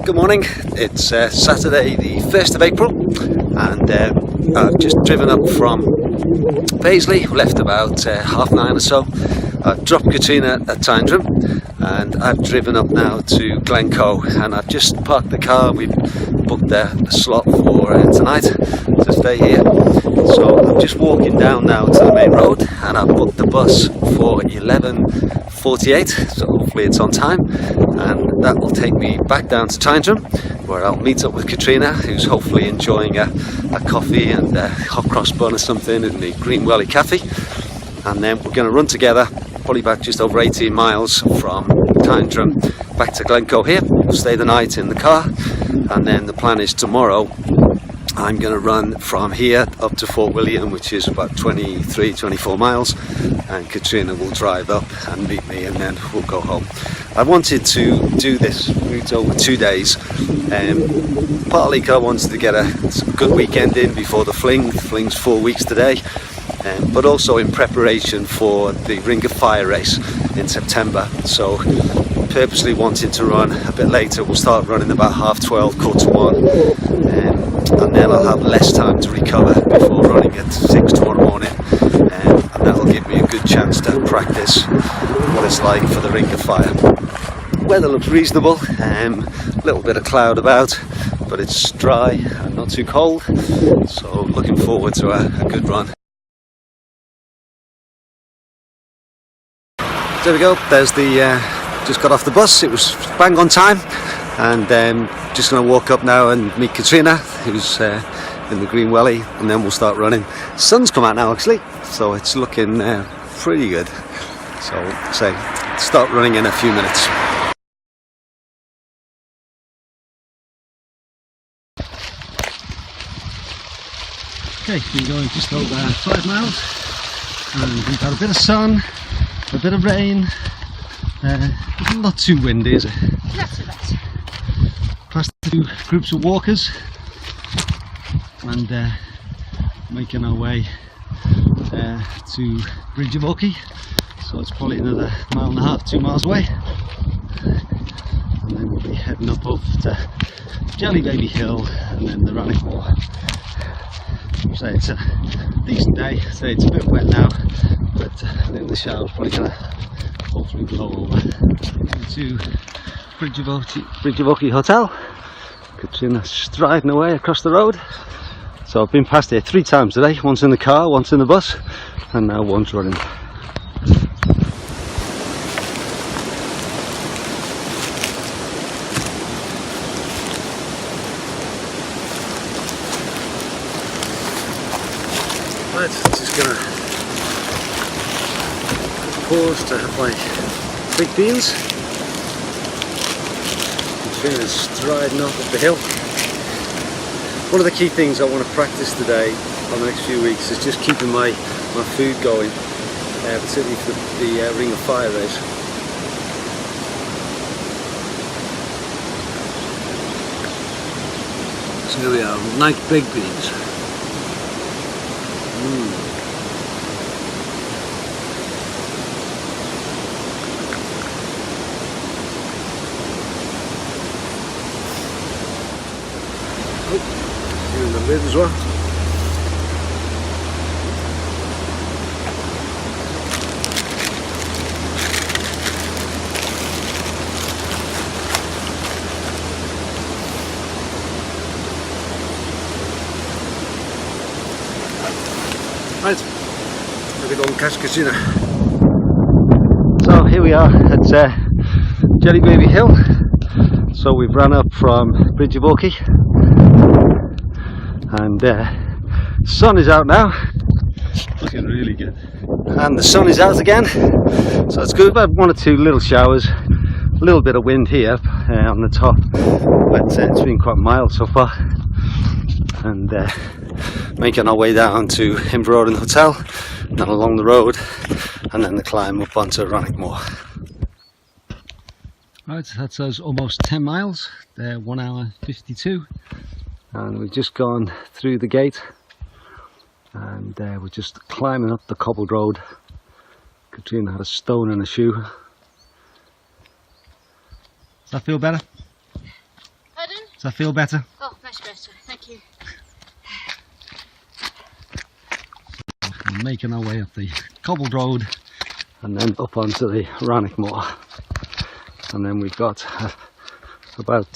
Good morning, it's Saturday the 1st of April and I've just driven up from Paisley, left about 9:30 or so. I've dropped Katrina at Tyndrum and I've driven up now to Glencoe, and I've just parked the car. We've booked a slot for tonight to stay here, so I'm just walking down now to the main road and I've booked the bus for 11:48, so hopefully it's on time, and that will take me back down to Tyndrum, where I'll meet up with Katrina, who's hopefully enjoying a coffee and a hot cross bun or something in the Green Welly Cafe, and then we're going to run together probably back just over 18 miles from Tyndrum back to Glencoe here. We'll stay the night in the car, and then the plan is tomorrow I'm going to run from here up to Fort William, which is about 23-24 miles, and Katrina will drive up and meet me, and then we'll go home. I wanted to do this route over 2 days, partly because I wanted to get a good weekend in before the fling. The fling's 4 weeks today, but also in preparation for the Ring of Fire race in September. So purposely wanting to run a bit later. We'll start running about 12:30, 1:45, and then I'll have less time to recover before running at 6 tomorrow morning, and that'll give me a good chance to practice what it's like for the Ring of Fire. Weather looks reasonable, a little bit of cloud about, but it's dry and not too cold, so looking forward to a good run. There we go, there's the just got off the bus. It was bang on time, and just going to walk up now and meet Katrina, who's in the Green Welly, and then we'll start running. Sun's come out now actually, so it's looking pretty good. So start running in a few minutes. Okay, been going just over 5 miles, and we've had a bit of sun, a bit of rain. Not too windy, is it? Not too bad. Past 2 groups of walkers, and making our way to Bridge of Oakie, so it's probably another 1.5 miles, 2 miles away, and then we'll be heading up to Jelly Baby Hill and then the Rannoch Moor. So it's a decent day. So it's a bit wet now, but I think the shower's probably going to hopefully blow over. To Bridge of Oakie Hotel. Katrina's striding away across the road. So I've been past here 3 times today, once in the car, once in the bus, and now once running. Right, just gonna pause to have my baked beans. Katrina's striding off up the hill. One of the key things I want to practice today on the next few weeks is just keeping my food going, particularly for the Ring of Fire race. So here we are, nice baked beans. Here in the lid as well. Right, we're going to go and catch Katrina. So here we are at Jelly Baby Hill. So we've run up from Bridge of Oakie, and the sun is out now, looking really good, and the sun is out again, so it's good. We've had 1 or 2 little showers, a little bit of wind here on the top, but it's been quite mild so far, and making our way down to Inverrowden Hotel, and then along the road, and then the climb up onto Rannoch Moor. Right, that's us almost 10 miles, 1 hour 52, and we've just gone through the gate, and we're just climbing up the cobbled road. Katrina had a stone in her shoe. Does that feel better? Does that feel better? Oh, much better, thank you. We're making our way up the cobbled road and then up onto the Rannoch Moor. And then we've got about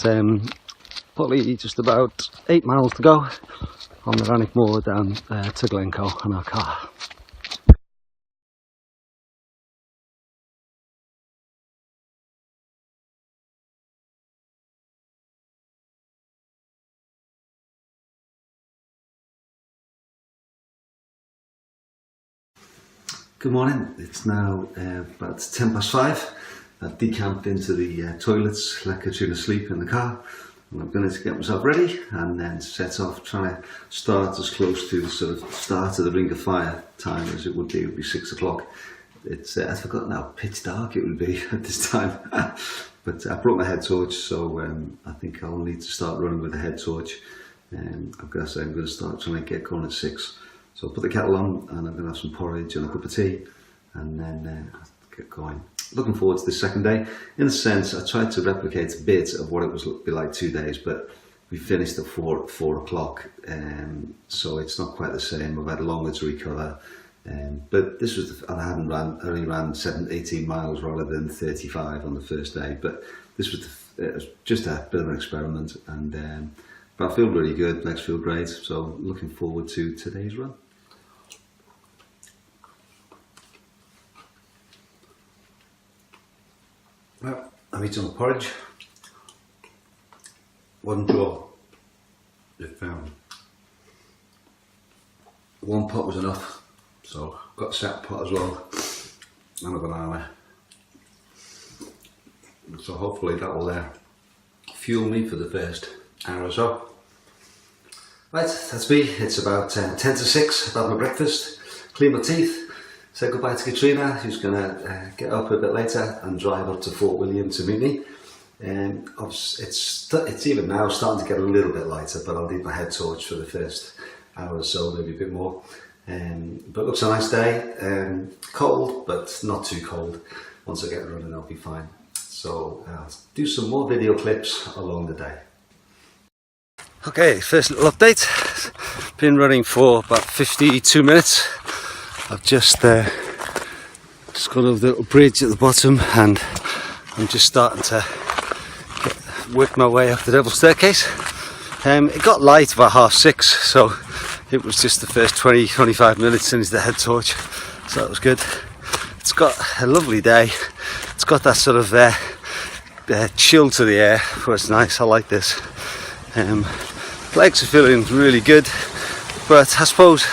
probably just about 8 miles to go on the Rannoch Moor down to Glencoe in our car. Good morning, it's now about 5:10. I've decamped into the toilets, let Katrina sleep in the car, and I'm going to get myself ready and then set off trying to start as close to the sort of start of the Ring of Fire time as it would be. It would be 6 o'clock. It's I've forgotten how pitch dark it would be at this time. But I brought my head torch, so I think I'll need to start running with the head torch. I've got to say I'm going to start trying to get going at 6. So I'll put the kettle on and I'm going to have some porridge and a cup of tea and then get going. Looking forward to this second day. In a sense, I tried to replicate a bit of what it was be like 2 days, but we finished at 4 o'clock, so it's not quite the same. I've had longer to recover, but this was I only ran 18 miles rather than 35 on the first day. But this was it was just a bit of an experiment, and but I feel really good. Legs feel great, so looking forward to today's run. Well, I've eaten my porridge. Wasn't sure if one pot was enough, so got a second pot as well, and a banana. So hopefully that will fuel me for the first hour or so. Right, that's me. It's about 10 to 6. I've had my breakfast, clean my teeth. Say goodbye to Katrina, who's going to get up a bit later and drive up to Fort William to meet me. It's even now starting to get a little bit lighter, but I'll leave my head torch for the first hour or so, maybe a bit more. But it looks a nice day. Cold, but not too cold. Once I get running, I'll be fine. So I'll do some more video clips along the day. Okay, first little update. Been running for about 52 minutes. I've just got over the little bridge at the bottom and I'm just starting to work my way up the double staircase. It got light about 6:30, so it was just the first 20-25 minutes since the head torch, so that was good. It's got a lovely day. It's got that sort of chill to the air, but it's nice. I like this. Legs are feeling really good, but I suppose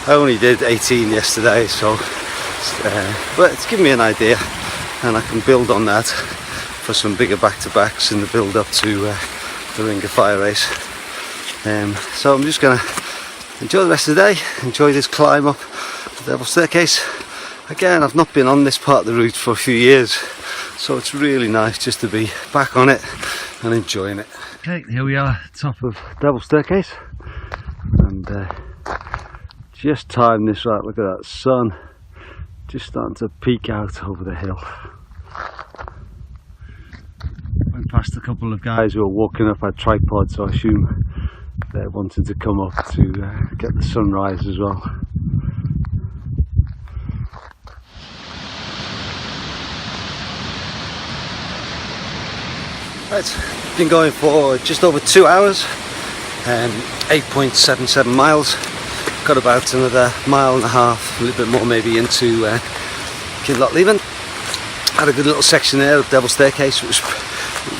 I only did 18 yesterday, so but it's given me an idea and I can build on that for some bigger back-to-backs in the build up to the Ring of Fire race. So I'm just going to enjoy the rest of the day, enjoy this climb up the double staircase. Again, I've not been on this part of the route for a few years, so it's really nice just to be back on it and enjoying it. Okay, here we are, top of double staircase, and just timed this right. Look at that sun just starting to peek out over the hill. Went past a couple of guys who were walking up our tripod, so I assume they wanted to come up to get the sunrise as well. Right, been going for just over 2 hours, 8.77 miles. Got about another mile and a half, a little bit more maybe, into Kynaston. Had a good little section there of double staircase. It was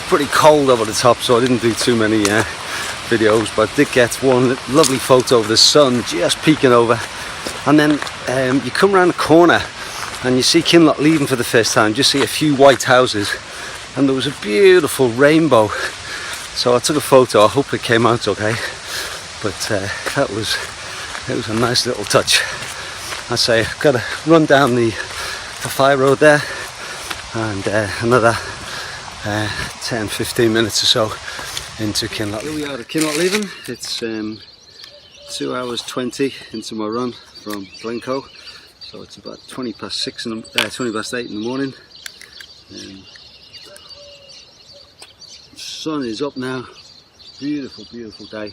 pretty cold over the top, so I didn't do too many videos, but I did get one lovely photo of the sun just peeking over. And then you come around the corner and you see Kynaston for the first time, just see a few white houses, and there was a beautiful rainbow. So I took a photo. I hope it came out okay, but it was a nice little touch. I say I've got to run down the fire road there, and another 10-15 minutes or so into Kynaston. Here we are at Kynaston. It's 2 hours 20 into my run from Glencoe, so it's about 20 past 8 in the morning. The sun is up now, Beautiful, beautiful day.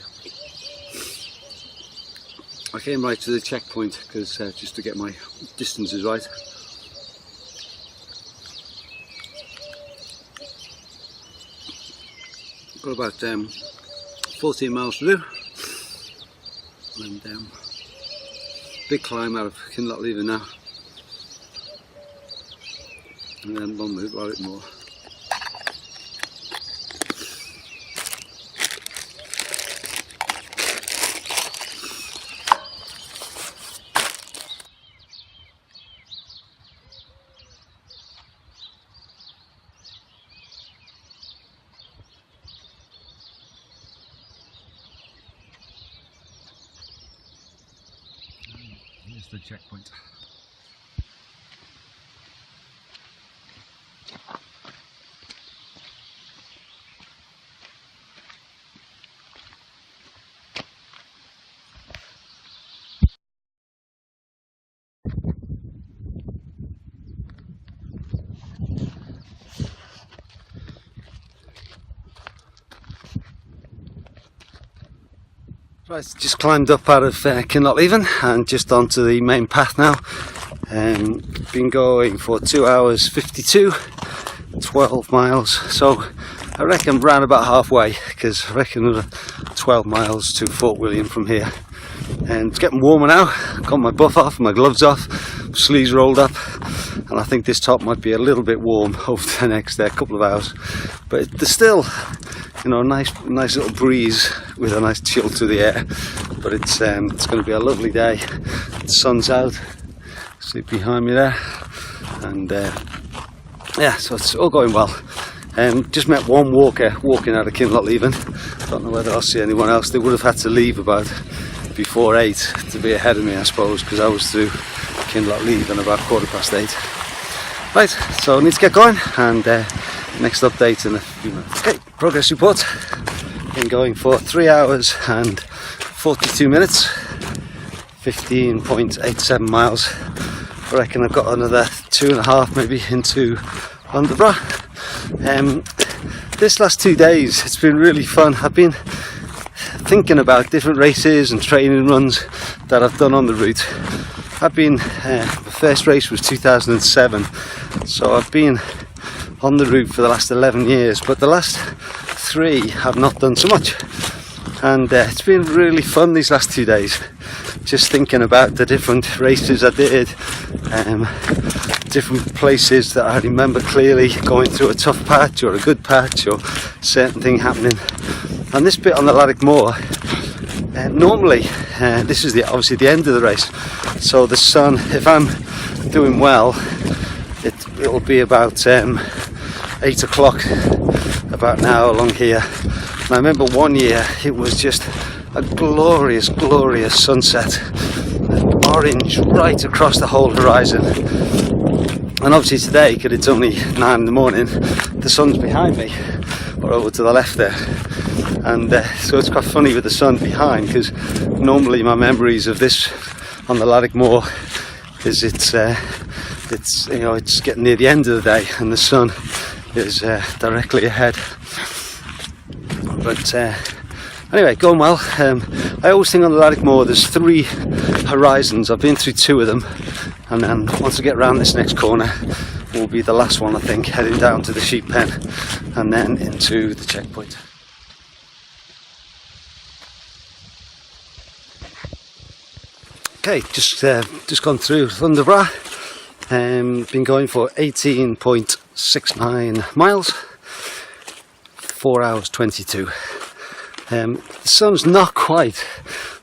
I came right to the checkpoint because just to get my distances right. Got about 14 miles to do, and big climb out of Kynaston now, and then one move a bit more. Here's the checkpoint. Right, just climbed up out of Kynaston and just onto the main path now. Been going for 2 hours 52, 12 miles. So I reckon round about halfway, because I reckon another 12 miles to Fort William from here. And it's getting warmer now. Got my buff off, my gloves off, sleeves rolled up, and I think this top might be a little bit warm over the next couple of hours. But there's still, you know, nice little breeze with a nice chill to the air. But it's going to be a lovely day. The sun's out. See behind me there, and yeah, so it's all going well. Just met one walker walking out of Kynaston. Don't know whether I'll see anyone else. They would have had to leave about before 8 to be ahead of me, I suppose, because I was through Kynaston about 8:15. Right, so I need to get going, and next update in a few minutes. Okay, progress report. Been going for 3 hours and 42 minutes, 15.87 miles. I reckon I've got another 2.5 maybe into Londonborough. This last 2 days it's been really fun. I've been thinking about different races and training runs that I've done on the route. I've been, the first race was 2007, so I've been on the route for the last 11 years, but the last 3 I've not done so much. And it's been really fun these last 2 days, just thinking about the different races I did, different places that I remember clearly going through a tough patch or a good patch or certain thing happening. And this bit on the Laddick Moor, normally this is obviously the end of the race, so the sun, if I'm doing well, it'll be about 8 o'clock about now along here. And I remember one year it was just a glorious, glorious sunset, orange right across the whole horizon. And obviously today, because it's only 9 in the morning, the sun's behind me, or over to the left there. And so it's quite funny with the sun behind, because normally my memories of this on the Laddick Moor is it's you know, it's getting near the end of the day and the sun is directly ahead. But anyway, going well. I always think on the Laddick Moor there's 3 horizons. I've been through 2 of them, and then once I get round this next corner will be the last one, I think, heading down to the sheep pen and then into the checkpoint. Okay, just gone through Londonborough. Been going for 18.69 miles, 4 hours 22. The sun's not quite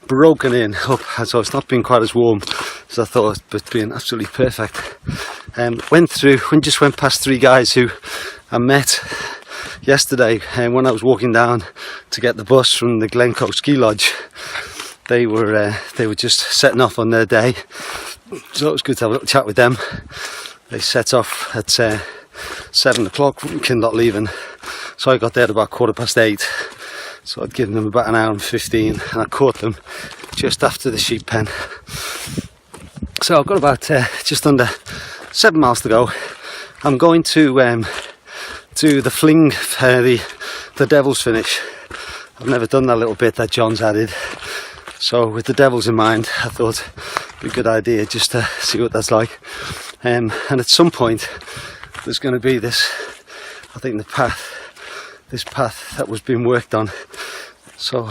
broken in up, so it's not been quite as warm as I thought, but it's been absolutely perfect. Just went past 3 guys who I met yesterday, when I was walking down to get the bus from the Glencoe Ski Lodge. They were just setting off on their day, so it was good to have a little chat with them. They set off at 7 o'clock from Kynaston, so I got there at about 8:15. So I'd given them about 1 hour and 15, and I caught them just after the sheep pen. So I've got about just under 7 miles to go. I'm going to do the fling, the Devil's Finish, I've never done that little bit that John's added. So with the devils in mind, I thought it'd be a good idea just to see what that's like. And at some point there's going to be this, I think this path that was being worked on. So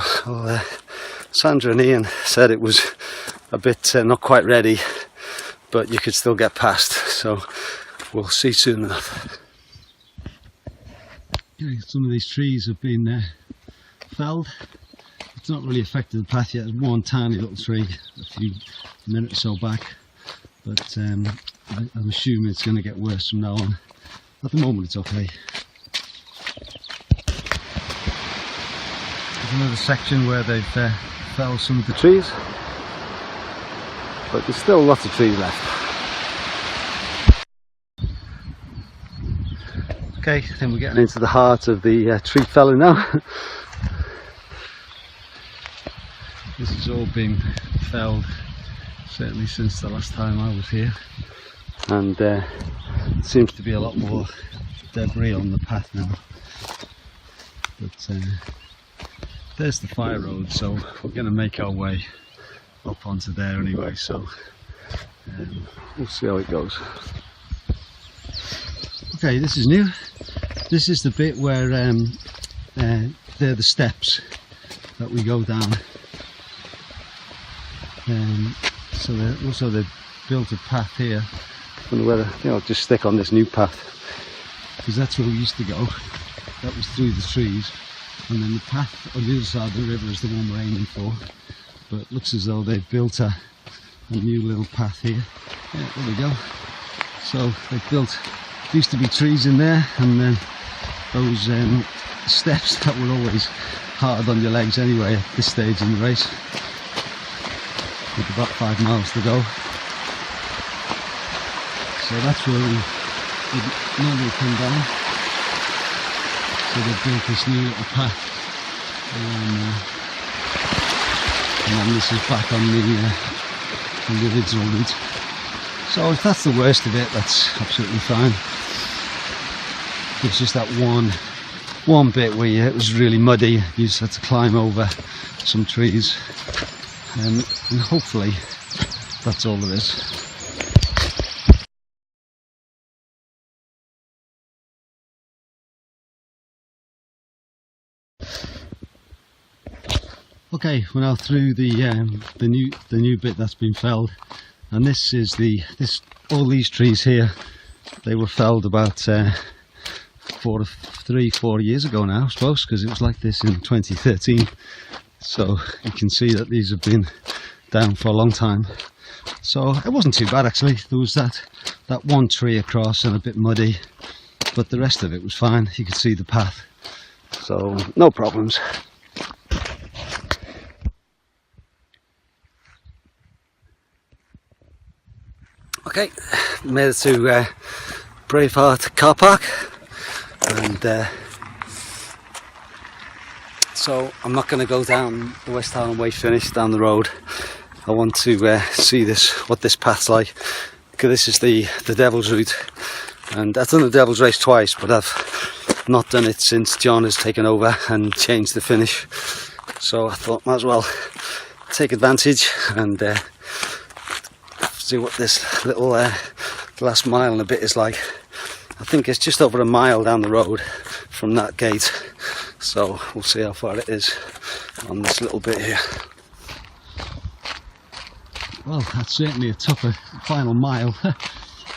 Sandra and Ian said it was a bit not quite ready, but you could still get past, so we'll see soon enough. Some of these trees have been felled. It's not really affected the path yet. There's one tiny little tree a minute or so back, but I'm assuming it's going to get worse from now on. At the moment it's okay. There's another section where they've felled some of the trees, but there's still lots of trees left. Okay, then we're getting into the heart of the tree felling now. This has all been felled, certainly since the last time I was here, and there seems to be a lot more debris on the path now. But there's the fire road, so we're going to make our way up onto there anyway, so we'll see how it goes. Okay, this is new. This is the bit where they're the steps that we go down. So they've built a path here. I don't know whether, I'll just stick on this new path, because that's where we used to go. That was through the trees, and then the path on the other side of the river is the one we're aiming for. But it looks as though they've built a new little path here. Yeah, there we go. So they've built, there used to be trees in there, and then those steps that were always hard on your legs anyway at this stage in the race. With about 5 miles to go. So that's where we would normally come down. So they've built this new little path, and then this is back on the original route. So if that's the worst of it, that's absolutely fine. It's just that one bit where it was really muddy. You just had to climb over some trees, and hopefully that's all there is. Okay, we're now through the new bit that's been felled, and this is all these trees here. They were felled about 4 years ago now, I suppose, because it was like this in 2013. So you can see that these have been down for a long time. So it wasn't too bad actually. There was that one tree across and a bit muddy, but the rest of it was fine. You could see the path, so no problems. Okay, made it to Braveheart car park, and so I'm not going to go down the West Highland Way finish down the road. I want to see what this path's like, because this is the Devil's Route, and I've done the Devil's Race twice, but I've not done it since John has taken over and changed the finish. So I thought might as well take advantage and see what this little last mile and a bit is like. I think it's just over a mile down the road from that gate, so we'll see how far it is on this little bit here. Well, that's certainly a tougher final mile.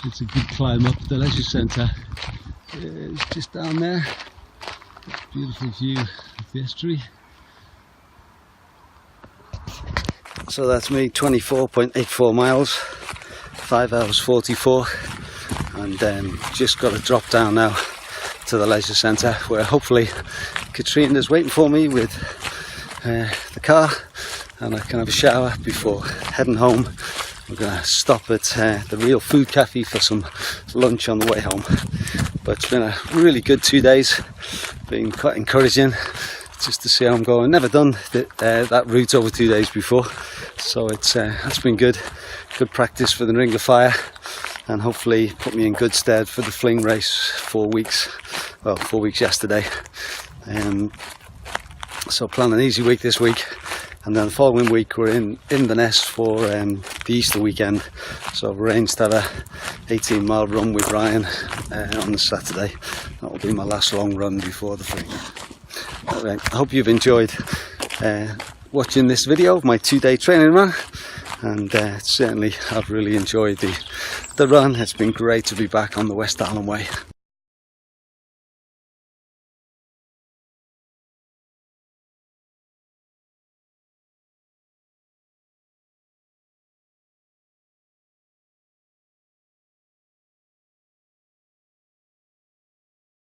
It's a good climb up the leisure centre. It's just down there. Beautiful view of the estuary. So that's me, 24.84 miles, 5 hours 44, and just got to drop down now to the leisure centre, where hopefully Katrina's waiting for me with the car, and I can have a shower before heading home. I'm going to stop at the Real Food Cafe for some lunch on the way home. But it's been a really good 2 days, been quite encouraging just to see how I'm going. Never done that route over 2 days before, so it's been good practice for the Ring of Fire, and hopefully put me in good stead for the Fling race 4 weeks, well 4 weeks yesterday. So plan an easy week this week, and then the following week we're in Inverness for the Easter weekend. So I've arranged that a 18-mile run with Ryan on the Saturday. That will be my last long run before the thing. Anyway, I hope you've enjoyed watching this video of my 2-day training run, and certainly I've really enjoyed the run. It's been great to be back on the West Island Way.